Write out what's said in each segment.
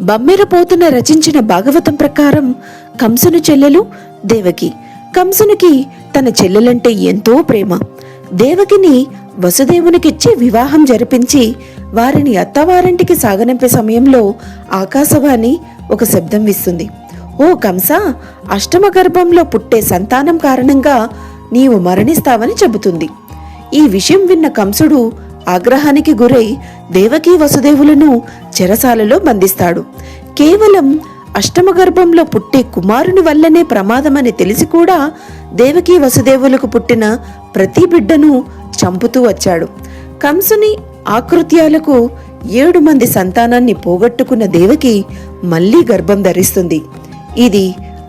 బమ్మెరపోతున రచించిన భాగవతం ప్రకారం కంసుని చెల్లెలు దేవకి. కంసునికి తన చెల్లెలంటే ఎంతో ప్రేమ. దేవకిని వసుదేవునికిచ్చి వివాహం జరిపించి వారిని అత్తవారింటికి సాగనంపే సమయంలో ఆకాశవాణి ఒక శబ్దం ఇస్తుంది. ఓ కంస, అష్టమ గర్భంలో పుట్టే సంతానం కారణంగా నీవు మరణిస్తావని చెబుతుంది. ఈ విషయం విన్న కంసుడు ఆగ్రహానికి గురై దేవకీ వసుదేవులను చెరసాలలో బంధిస్తాడు. కేవలం అష్టమ గర్భంలో పుట్టే కుమారుని వల్లనే ప్రమాదమని తెలిసి కూడా దేవకీ వసుదేవులకు పుట్టిన ప్రతి బిడ్డను చంపుతూ వచ్చాడు. కంసుని ఆకృత్యాలకు 7 మంది సంతానాన్ని పోగొట్టుకున్న దేవకి మళ్లీ గర్భం ధరిస్తుంది. ఇది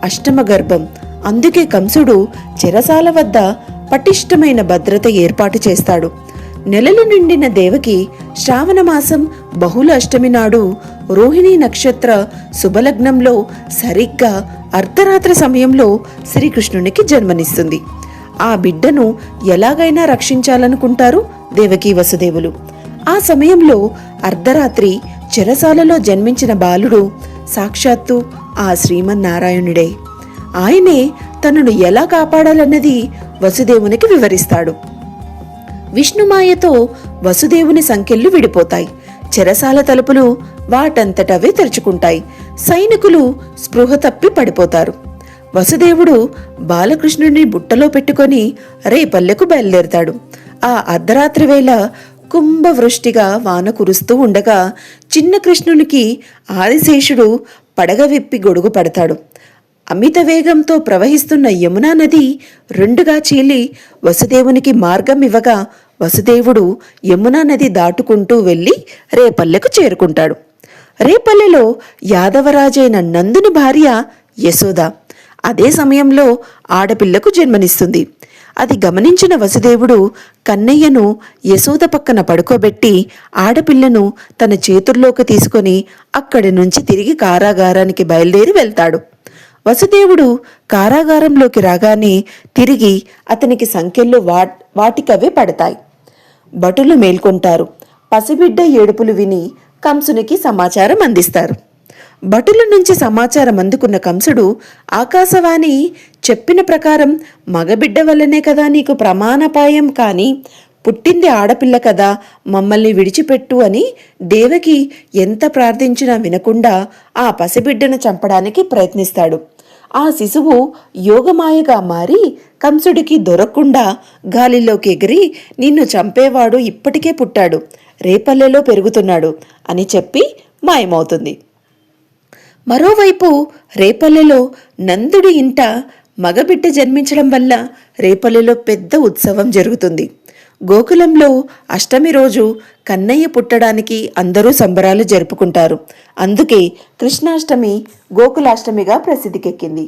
అష్టమ గర్భం. అందుకే కంసుడు చెరసాల వద్ద పటిష్టమైన భద్రత ఏర్పాటు చేస్తాడు. నెలలు నిండిన దేవకి శ్రావణ మాసం బహుళ అష్టమి నాడు రోహిణీ నక్షత్ర శుభలగ్నంలో సరిగ్గా అర్ధరాత్రి సమయంలో శ్రీకృష్ణునికి జన్మనిస్తుంది. ఆ బిడ్డను ఎలాగైనా రక్షించాలనుకుంటారు దేవకీ వసుదేవులు. ఆ సమయంలో అర్ధరాత్రి చెరసాలలో జన్మించిన బాలుడు సాక్షాత్తు ఆ శ్రీమన్నారాయణుడే. ఆయనే తనను ఎలా కాపాడాలన్నది వసుదేవునికి వివరిస్తాడు. విష్ణుమాయతో వసుదేవుని సంకెళ్ళు విడిపోతాయి. చెరసాల తలుపులు వాటంతటవే తెరుచుకుంటాయి. సైనికులు స్పృహ తప్పి పడిపోతారు. వసుదేవుడు బాలకృష్ణుడిని బుట్టలో పెట్టుకొని రేపల్లెకు బయలుదేరతాడు. ఆ అర్ధరాత్రి వేళ కుంభవృష్టిగా వాన కురుస్తూ ఉండగా చిన్న కృష్ణునికి ఆదిశేషుడు పడగ విప్పి గొడుగు పడతాడు. అమిత వేగంతో ప్రవహిస్తున్న యమునా నది రెండుగా చీలి వసుదేవునికి మార్గం ఇవ్వగా వసుదేవుడు యమునా నది దాటుకుంటూ వెళ్లి రేపల్లెకు చేరుకుంటాడు. రేపల్లెలో యాదవరాజైన నందుని భార్య యశోద అదే సమయంలో ఆడపిల్లకు జన్మనిస్తుంది. అది గమనించిన వసుదేవుడు కన్నయ్యను యశోద పక్కన పడుకోబెట్టి ఆడపిల్లను తన చేతుల్లోకి తీసుకొని అక్కడి నుంచి తిరిగి కారాగారానికి బయలుదేరి వెళ్తాడు. వసుదేవుడు కారాగారంలోకి రాగానే తిరిగి అతనికి సంకెళ్ళు వాటికవే పడతాయి. భటులు మేల్కొంటారు. పసిబిడ్డ ఏడుపులు విని కంసునికి సమాచారం అందిస్తారు. భటుల నుంచి సమాచారం అందుకున్న కంసుడు ఆకాశవాణి చెప్పిన ప్రకారం మగబిడ్డ వల్లనే కదా నీకు ప్రమాణపాయం, కాని పుట్టింది ఆడపిల్ల కదా, మమ్మల్ని విడిచిపెట్టు అని దేవకి ఎంత ప్రార్థించినా వినకుండా ఆ పసిబిడ్డను చంపడానికి ప్రయత్నిస్తాడు. ఆ శిశువు యోగమాయగా మారి కంసుడికి దొరకకుండా గాలిలోకి ఎగిరి నిన్ను చంపేవాడు ఇప్పటికే పుట్టాడు, రేపల్లెలో పెరుగుతున్నాడు అని చెప్పి మాయమవుతుంది. మరోవైపు రేపల్లెలో నందుడి ఇంట మగబిడ్డ జన్మించడం వల్ల రేపల్లెలో పెద్ద ఉత్సవం జరుగుతుంది. గోకులంలో అష్టమి రోజు కన్నయ్య పుట్టడానికి అందరూ సంబరాలు జరుపుకుంటారు. అందుకే కృష్ణాష్టమి గోకులాష్టమిగా ప్రసిద్ధికెక్కింది.